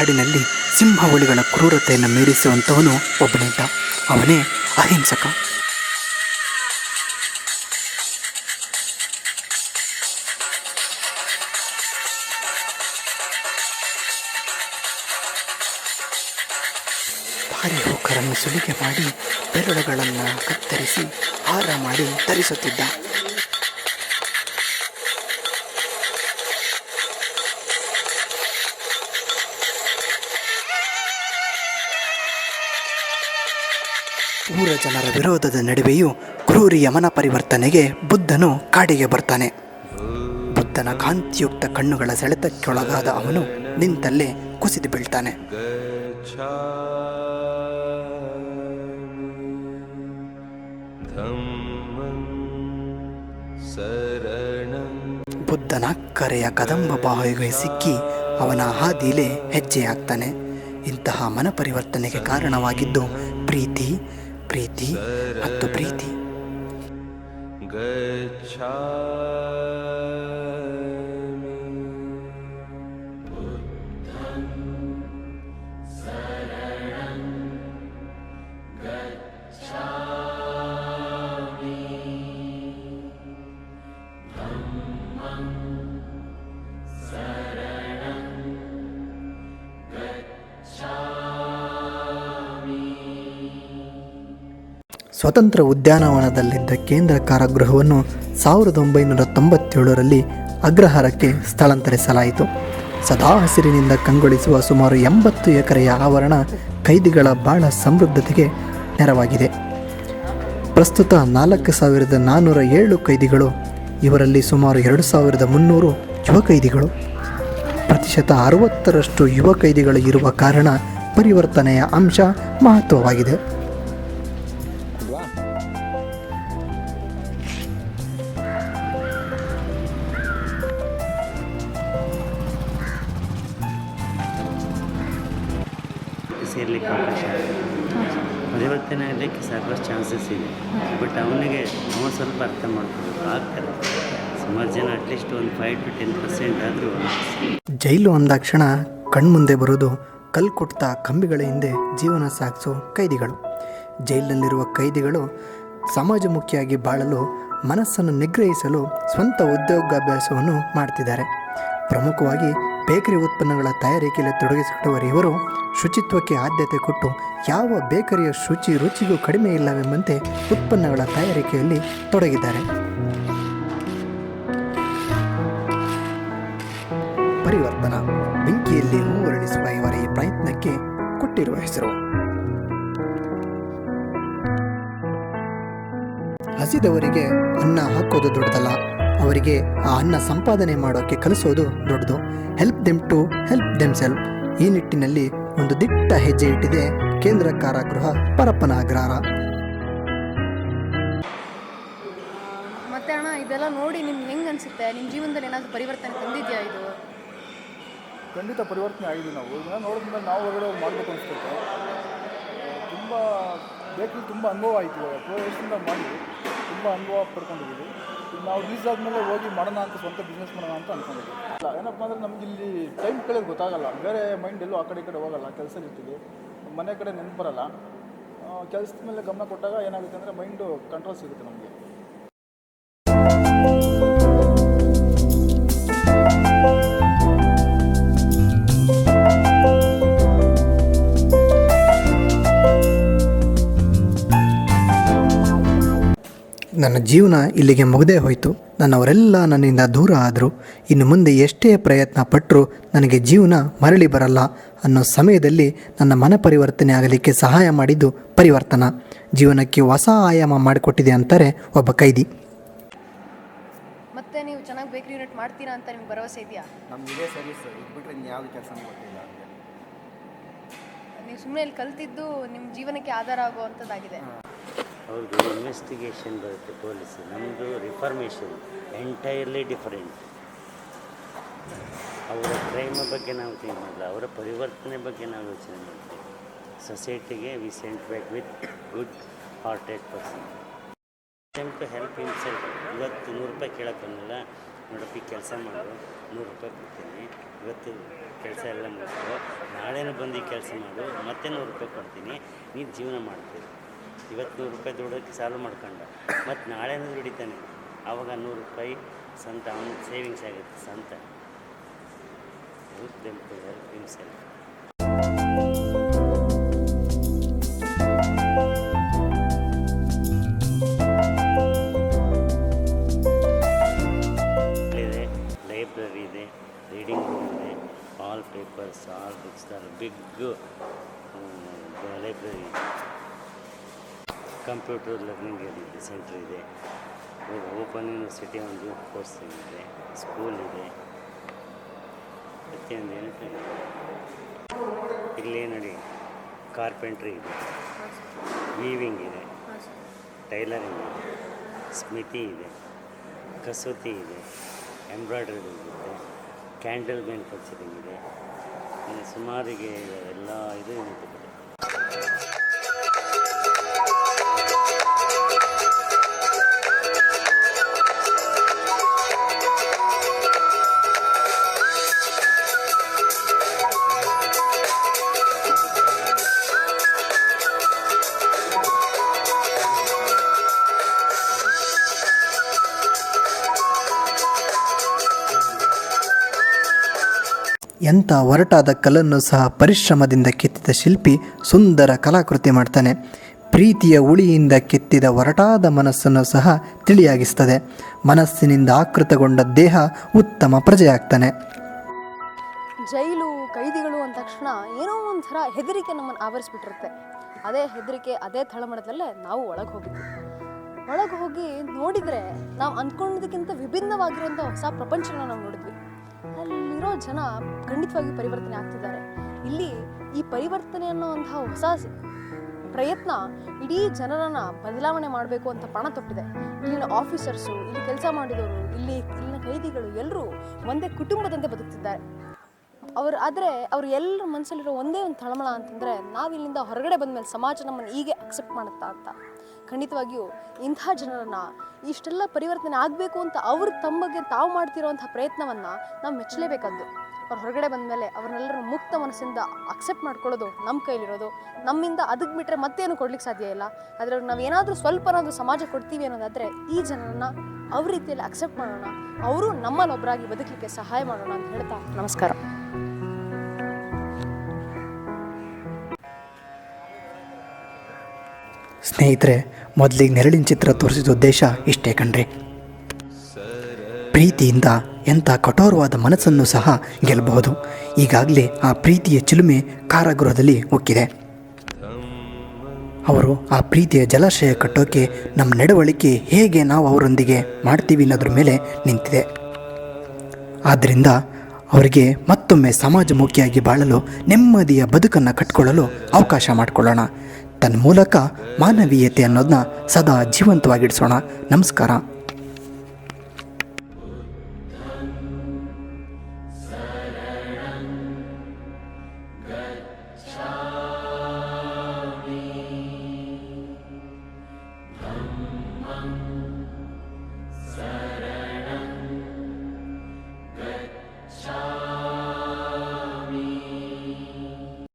ಕಾಡಿನಲ್ಲಿ ಸಿಂಹಹುಲಿಗಳ ಕ್ರೂರತೆಯನ್ನು ಮೀರಿಸುವಂಥವನು ಒಬ್ಬನಿದ್ದ. ಅವನೇ ಅಹಿಂಸಕ. ಭಾರಿ ಹೋಕರನ್ನು ಸುಲಿಗೆ ಮಾಡಿ ಬೆರಳುಗಳನ್ನು ಕತ್ತರಿಸಿ ಹಾರ ಮಾಡಿ ಧರಿಸುತ್ತಿದ್ದ. ಊರ ಜನರ ವಿರೋಧದ ನಡುವೆಯೂ ಕ್ರೂರಿ ಯಮನ ಪರಿವರ್ತನೆಗೆ ಬುದ್ಧನು ಕಾಡಿಗೆ ಬರ್ತಾನೆ. ಬುದ್ಧನ ಕಾಂತಿಯುಕ್ತ ಕಣ್ಣುಗಳ ಸೆಳೆತಕ್ಕೊಳಗಾದ ಅವನು ನಿಂತಲ್ಲೇ ಕುಸಿದು ಬೀಳ್ತಾನೆ. ಬುದ್ಧನ ಕರೆಯ ಕದಂಬ ಬಾಹುವಿಗೆ ಸಿಕ್ಕಿ ಅವನ ಹಾದಿಲೇ ಹೆಜ್ಜೆ ಹಾಕ್ತಾನೆ. ಇಂತಹ ಮನಪರಿವರ್ತನೆಗೆ ಕಾರಣವಾಗಿದ್ದು ಪ್ರೀತಿ ಪ್ರೀತಿ ಮತ್ತು ಪ್ರೀತಿ. ಸ್ವತಂತ್ರ ಉದ್ಯಾನವನದಲ್ಲಿದ್ದ ಕೇಂದ್ರ ಕಾರಾಗೃಹವನ್ನು 1997ರಲ್ಲಿ ಅಗ್ರಹಾರಕ್ಕೆ ಸ್ಥಳಾಂತರಿಸಲಾಯಿತು. ಸದಾ ಹಸಿರಿನಿಂದ ಕಂಗೊಳಿಸುವ ಸುಮಾರು 80 ಎಕರೆಯ ಆವರಣ ಕೈದಿಗಳ ಬಾಳ ಸಮೃದ್ಧತೆಗೆ ನೆರವಾಗಿದೆ. ಪ್ರಸ್ತುತ 4407 ಕೈದಿಗಳು. ಇವರಲ್ಲಿ ಸುಮಾರು 2300 ಯುವ ಕೈದಿಗಳು. ಪ್ರತಿಶತ 60ರಷ್ಟು ಯುವ ಕೈದಿಗಳು ಇರುವ ಕಾರಣ ಪರಿವರ್ತನೆಯ ಅಂಶ ಮಹತ್ವವಾಗಿದೆ. ಸೇರ್ಲಿಕ್ಕೆ ಅವಕಾಶ ಪರಿವರ್ತನೆ ಆಗಲಿಕ್ಕೆ ಸಾಕಷ್ಟು ಚಾನ್ಸಸ್ ಇದೆ. ಬಟ್ ಅವನಿಗೆ ಸ್ವಲ್ಪ ಅರ್ಥ ಮಾಡ್ಕೋಬೇಕು. ಆಗ್ತಾರೆ ಸುಮಾರು ಜನ ಅಟ್ಲೀಸ್ಟ್ ಒಂದು 5 to 10% ಆದರೂ. ಜೈಲು ಅಂದಾಕ್ಷಣ ಕಣ್ಮುಂದೆ ಬರೋದು ಕಲ್ಕುಟ್ಟ ಕಂಬಿಗಳ ಹಿಂದೆ ಜೀವನ ಸಾಗಿಸೋ ಕೈದಿಗಳು. ಜೈಲಿನಲ್ಲಿರುವ ಕೈದಿಗಳು ಸಮಾಜಮುಖಿಯಾಗಿ ಬಾಳಲು ಮನಸ್ಸನ್ನು ನಿಗ್ರಹಿಸಲು ಸ್ವಂತ ಉದ್ಯೋಗಾಭ್ಯಾಸವನ್ನು ಮಾಡ್ತಿದ್ದಾರೆ. ಪ್ರಮುಖವಾಗಿ ಬೇಕರಿ ಉತ್ಪನ್ನಗಳ ತಯಾರಿಕೆಯಲ್ಲಿ ತೊಡಗಿಸಿಕೊಂಡವರು ಇವರು ಶುಚಿತ್ವಕ್ಕೆ ಆದ್ಯತೆ ಕೊಟ್ಟು ಯಾವ ಬೇಕರಿಯ ರುಚಿಗೂ ಕಡಿಮೆ ಇಲ್ಲವೆಂಬಂತೆ ಉತ್ಪನ್ನಗಳ ತಯಾರಿಕೆಯಲ್ಲಿ ತೊಡಗಿದ್ದಾರೆ. ಪರಿವರ್ತನ ಬೆಂಕಿಯಲ್ಲಿ ಹೂವರಳಿಸುವ ಇವರ ಈ ಪ್ರಯತ್ನಕ್ಕೆ ಕೊಟ್ಟಿರುವ ಹೆಸರು. ಹಸಿದವರಿಗೆ ಅನ್ನ ಹಾಕೋದು ದೊಡ್ಡದಲ್ಲ, ಅವರಿಗೆ ಆ ಅನ್ನ ಸಂಪಾದನೆ ಮಾಡೋಕ್ಕೆ ಕಲಿಸೋದು ದೊಡ್ಡದು. Help them to help themselves. ಈ ನಿಟ್ಟಿನಲ್ಲಿ ಒಂದು ದಿಟ್ಟ ಹೆಜ್ಜೆ ಇಟ್ಟಿದೆ ಕೇಂದ್ರ ಕಾರಾಗೃಹ ಪರಪ್ಪನ ಅಗ್ರಹಾರ. ಮತ್ತೆ ಅಣ್ಣ, ಇದೆಲ್ಲ ನೋಡಿ ನಿಮ್ಗೆ ಹೆಂಗೆ ಅನಿಸುತ್ತೆ? ನಿಮ್ಮ ಜೀವನದಲ್ಲಿ ಏನಾದರೂ ಪರಿವರ್ತನೆ ತಂದಿದೆಯಾ? ಇದು ಖಂಡಿತ ಪರಿವರ್ತನೆ ಆಗಿದೆ. ನಾವು ಇದನ್ನ ನೋಡಿದ್ಮೇಲೆ ನಾವು ಹೊರಗಡೆ ಮಾಡಬೇಕು ಅನಿಸ್ತೈತೆ. ತುಂಬ ಬೇಕರಿ ತುಂಬ ಅನುಭವ ಆಯಿತು. 2 ವರ್ಷದಿಂದ ಮಾಡಿ ತುಂಬ ಅನುಭವ ಪಡ್ಕೊಂಡಿದ್ದೀವಿ. ನಾವು ರಿಲೀಸ್ ಆದಮೇಲೆ ಹೋಗಿ ಮಾಡೋಣ ಅಂತ, ಸ್ವಂತ ಬಿಸ್ನೆಸ್ ಮಾಡೋಣ ಅಂತ ಅಂದ್ಕೊಂಡಿದ್ದೀವಿ. ಇಲ್ಲ ಏನಪ್ಪ ಅಂದರೆ ನಮ್ಗೆ ಇಲ್ಲಿ ಟೈಮ್ ಕಳೆಯೋದು ಗೊತ್ತಾಗಲ್ಲ. ಬೇರೆ ಮೈಂಡ್ ಎಲ್ಲೂ ಆ ಕಡೆ ಈ ಕಡೆ ಹೋಗಲ್ಲ. ಕೆಲಸ ಇರ್ತೀವಿ, ಮನೆ ಕಡೆ ನೆನಪು ಬರೋಲ್ಲ. ಕೆಲಸದ ಮೇಲೆ ಗಮನ ಕೊಟ್ಟಾಗ ಏನಾಗುತ್ತೆ ಅಂದರೆ ಮೈಂಡು ಕಂಟ್ರೋಲ್ ಸಿಗುತ್ತೆ ನಮಗೆ. ನನ್ನ ಜೀವನ ಇಲ್ಲಿಗೆ ಮುಗದೇ ಹೋಯಿತು. ನನ್ನವರೆಲ್ಲ ನನ್ನಿಂದ ದೂರ ಆದರು. ಇನ್ನು ಮುಂದೆ ಎಷ್ಟೇ ಪ್ರಯತ್ನ ಪಟ್ಟರೂ ನನಗೆ ಜೀವನ ಮರಳಿ ಬರಲ್ಲ ಅನ್ನೋ ಸಮಯದಲ್ಲಿ ನನ್ನ ಮನ ಪರಿವರ್ತನೆ ಆಗಲಿಕ್ಕೆ ಸಹಾಯ ಮಾಡಿದ್ದು ಪರಿವರ್ತನ. ಜೀವನಕ್ಕೆ ಹೊಸ ಆಯಾಮ ಮಾಡಿಕೊಟ್ಟಿದೆ ಅಂತಾರೆ ಒಬ್ಬ ಕೈದಿ. ಮತ್ತೆ ನೀವು ಚೆನ್ನಾಗಿ ಬೇಕರಿ ಯೂನಿಟ್ ಮಾಡ್ತೀರಾ ಅಂತ ನಿಮ್ಗೆ ಭರವಸೆ ಇದೆಯಾ? ನಮ್ಗೆ ಇದೇ ಸರ್ವಿಸ್ ಇದ್ಬಿಟ್ರೆ ಯಾವುದು ಕೆಲಸ ಕೊಟ್ಟಿಲ್ಲ. ನೀವು ಸುಮ್ಮನೆ ಇಲ್ಲಿ ಕಲ್ತಿದ್ದು ನಿಮ್ಮ ಜೀವನಕ್ಕೆ ಆಧಾರ ಆಗುವಂಥದ್ದಾಗಿದೆ. ಅವ್ರದ್ದು ಇನ್ವೆಸ್ಟಿಗೇಷನ್ ಬರುತ್ತೆ ಪೊಲೀಸ್, ನಮ್ಮದು ರಿಫಾರ್ಮೇಷನ್ ಎಂಟೈರ್ಲಿ ಡಿಫರೆಂಟ್. ಅವರ ಕ್ರೈಮ್ ಬಗ್ಗೆ ನಾವು ಥಿಂಕ್ ಮಾಡಲ್ಲ, ಅವರ ಪರಿವರ್ತನೆ ಬಗ್ಗೆ ನಾವು ಯೋಚನೆ ಮಾಡ್ತೀವಿ. ಸೊಸೈಟಿಗೆ we sent back with good hearted person time to help himself. ಇವತ್ತು 100 ರೂಪಾಯಿ ಕೇಳೋಕ್ಕನ್ನಲ್ಲ, ನೋಡಪ್ಪ ಕೆಲಸ ಮಾಡು, 100 ರೂಪಾಯಿ ಕೊಡ್ತೀನಿ. ಇವತ್ತು ಕೆಲಸ ಎಲ್ಲ ಮುಗಿಸ್ಕೊ, ನಾಳೆನೂ ಬಂದು ಈ ಕೆಲಸ ಮಾಡು, ಮತ್ತೆ 100 ರೂಪಾಯಿ ಕೊಡ್ತೀನಿ, ನೀನು ಜೀವನ ಮಾಡ್ತೀವಿ. ಇವತ್ತು 100 ರೂಪಾಯಿ ದುಡೋಕ್ಕೆ ಸಾಲ್ವ್ ಮಾಡ್ಕೊಂಡು ಮತ್ತು ನಾಳೆನೂ ದುಡಿತಾನೆ, ಆವಾಗ 100 ರೂಪಾಯಿ ಸ್ವಂತ ಅವನ ಸೇವಿಂಗ್ಸ್ ಆಗುತ್ತೆ ಸ್ವಂತ. Help them to help himself. ಇದೆ, ಲೈಬ್ರರಿ ಇದೆ, ರೀಡಿಂಗ್ ರೂಮ್ ಇದೆ, all papers, all books, big library ಇದೆ. ಕಂಪ್ಯೂಟರ್ ಲರ್ನಿಂಗ್ ಸೆಂಟರ್ ಇದೆ, ಓಪನ್ ಯೂನಿವರ್ಸಿಟಿ ಒಂದು ಕೋರ್ಸ್ ಇದೆ, ಸ್ಕೂಲ್ ಇದೆ, ಪ್ರತಿಯೊಂದು ಏನಕ್ಕೆ ಇಲ್ಲಿ ನೋಡಿ ಕಾರ್ಪೆಂಟ್ರಿ ಇದೆ, ವೀವಿಂಗ್ ಇದೆ, ಟೈಲರಿಂಗ್ ಇದೆ, ಸ್ಮಿತಿ ಇದೆ, ಕಸೂತಿ ಇದೆ, ಎಂಬ್ರಾಯ್ಡ್ರಿ ಇದೆ, ಕ್ಯಾಂಡಲ್ ಮ್ಯಾನುಫ್ಯಾಕ್ಚರಿಂಗ್ ಇದೆ, ಸುಮಾರಿಗೆ ಎಲ್ಲ ಇದು ಇದೆ. ಎಂಥ ಒರಟಾದ ಕಲ್ಲನ್ನು ಸಹ ಪರಿಶ್ರಮದಿಂದ ಕೆತ್ತಿದ ಶಿಲ್ಪಿ ಸುಂದರ ಕಲಾಕೃತಿ ಮಾಡ್ತಾನೆ. ಪ್ರೀತಿಯ ಉಳಿಯಿಂದ ಕೆತ್ತಿದ ಒರಟಾದ ಮನಸ್ಸನ್ನು ಸಹ ತಿಳಿಯಾಗಿಸ್ತದೆ. ಮನಸ್ಸಿನಿಂದ ಆಕೃತಗೊಂಡ ದೇಹ ಉತ್ತಮ ಪ್ರಜೆಯಾಗ್ತಾನೆ. ಜೈಲು ಕೈದಿಗಳು ಅಂದ ತಕ್ಷಣ ಏನೋ ಒಂಥರ ಹೆದರಿಕೆ ನಮ್ಮನ್ನು ಆವರಿಸ್ಬಿಟ್ಟಿರುತ್ತೆ. ಅದೇ ಹೆದರಿಕೆ, ಅದೇ ತಳಮಳದಲ್ಲೇ ನಾವು ಒಳಗೆ ಹೋಗಿದ್ವಿ. ಒಳಗೆ ಹೋಗಿ ನೋಡಿದರೆ ನಾವು ಅಂದ್ಕೊಂಡಿದ್ದಕ್ಕಿಂತ ವಿಭಿನ್ನವಾಗಿರುವಂಥ ಹೊಸ ಪ್ರಪಂಚನ ನಾವು ನೋಡಿದ್ವಿ. ಅಲ್ಲಿರೋ ಜನ ಖಂಡಿತವಾಗಿ ಪರಿವರ್ತನೆ ಆಗ್ತಿದ್ದಾರೆ. ಇಲ್ಲಿ ಈ ಪರಿವರ್ತನೆ ಅನ್ನೋವಂತಹ ಹೊಸ ಪ್ರಯತ್ನ ಇಡೀ ಜನರನ್ನು ಬದಲಾವಣೆ ಮಾಡಬೇಕು ಅಂತ ಪಣ ತೊಟ್ಟಿದೆ. ಇಲ್ಲಿನ ಆಫೀಸರ್ಸು, ಇಲ್ಲಿ ಕೆಲಸ ಮಾಡಿದವರು, ಇಲ್ಲಿನ ಕೈದಿಗಳು ಎಲ್ಲರೂ ಒಂದೇ ಕುಟುಂಬದಂತೆ ಬದುಕ್ತಿದ್ದಾರೆ. ಅವ್ರು ಎಲ್ಲರ ಮನಸ್ಸಲ್ಲಿರೋ ಒಂದೇ ಒಂದು ತಳಮಳ ಅಂತಂದರೆ, ನಾವಿಲ್ಲಿಂದ ಹೊರಗಡೆ ಬಂದಮೇಲೆ ಸಮಾಜ ನಮ್ಮನ್ನು ಹೀಗೆ ಅಕ್ಸೆಪ್ಟ್ ಮಾಡುತ್ತಾ ಅಂತ. ಖಂಡಿತವಾಗಿಯೂ ಇಂಥ ಜನರನ್ನು ಇಷ್ಟೆಲ್ಲ ಪರಿವರ್ತನೆ ಆಗಬೇಕು ಅಂತ ಅವರು ತಮಗೆ ತಾವು ಮಾಡ್ತಿರೋಂಥ ಪ್ರಯತ್ನವನ್ನು ನಾವು ಮೆಚ್ಚಲೇಬೇಕಾದ್ದು. ಅವ್ರು ಹೊರಗಡೆ ಬಂದಮೇಲೆ ಅವ್ರನ್ನೆಲ್ಲರೂ ಮುಕ್ತ ಮನಸ್ಸಿಂದ ಅಕ್ಸೆಪ್ಟ್ ಮಾಡ್ಕೊಳ್ಳೋದು ನಮ್ಮ ಕೈಲಿರೋದು. ನಮ್ಮಿಂದ ಅದಕ್ಕೆ ಬಿಟ್ಟರೆ ಮತ್ತೇನು ಕೊಡ್ಲಿಕ್ಕೆ ಸಾಧ್ಯ ಇಲ್ಲ. ಆದರೆ ನಾವೇನಾದರೂ ಸ್ವಲ್ಪನಾದರೂ ಸಮಾಜ ಕೊಡ್ತೀವಿ ಅನ್ನೋದಾದರೆ ಈ ಜನರನ್ನು ಅವ್ರ ರೀತಿಯಲ್ಲಿ ಅಕ್ಸೆಪ್ಟ್ ಮಾಡೋಣ, ಅವರು ನಮ್ಮಲ್ಲೊಬ್ಬರಾಗಿ ಬದುಕಲಿಕ್ಕೆ ಸಹಾಯ ಮಾಡೋಣ ಅಂತ ಹೇಳ್ತಾ ನಮಸ್ಕಾರ. ಸ್ನೇಹಿತರೆ, ಮೊದಲಿಗೆ ನೆರಳಿನ ಚಿತ್ರ ತೋರಿಸಿದ ಉದ್ದೇಶ ಇಷ್ಟೇ ಕಣ್ರಿ. ಪ್ರೀತಿಯಿಂದ ಎಂಥ ಕಠೋರವಾದ ಮನಸ್ಸನ್ನು ಸಹ ಗೆಲ್ಲಬಹುದು. ಈಗಾಗಲೇ ಆ ಪ್ರೀತಿಯ ಚಿಲುಮೆ ಕಾರಾಗೃಹದಲ್ಲಿ ಉಕ್ಕಿದೆ. ಅವರು ಆ ಪ್ರೀತಿಯ ಜಲಾಶಯ ಕಟ್ಟೋಕೆ ನಮ್ಮ ನಡವಳಿಕೆ ಹೇಗೆ ನಾವು ಅವರೊಂದಿಗೆ ಮಾಡ್ತೀವಿ ಅನ್ನೋದ್ರ ಮೇಲೆ ನಿಂತಿದೆ. ಆದ್ದರಿಂದ ಅವರಿಗೆ ಮತ್ತೊಮ್ಮೆ ಸಮಾಜಮುಖಿಯಾಗಿ ಬಾಳಲು, ನೆಮ್ಮದಿಯ ಬದುಕನ್ನು ಕಟ್ಕೊಳ್ಳಲು ಅವಕಾಶ ಮಾಡಿಕೊಳ್ಳೋಣ. ತನ್ನ ಮೂಲಕ ಮಾನವೀಯತೆ ಅನ್ನೋದನ್ನ ಸದಾ ಜೀವಂತವಾಗಿಡಿಸೋಣ. ನಮಸ್ಕಾರ.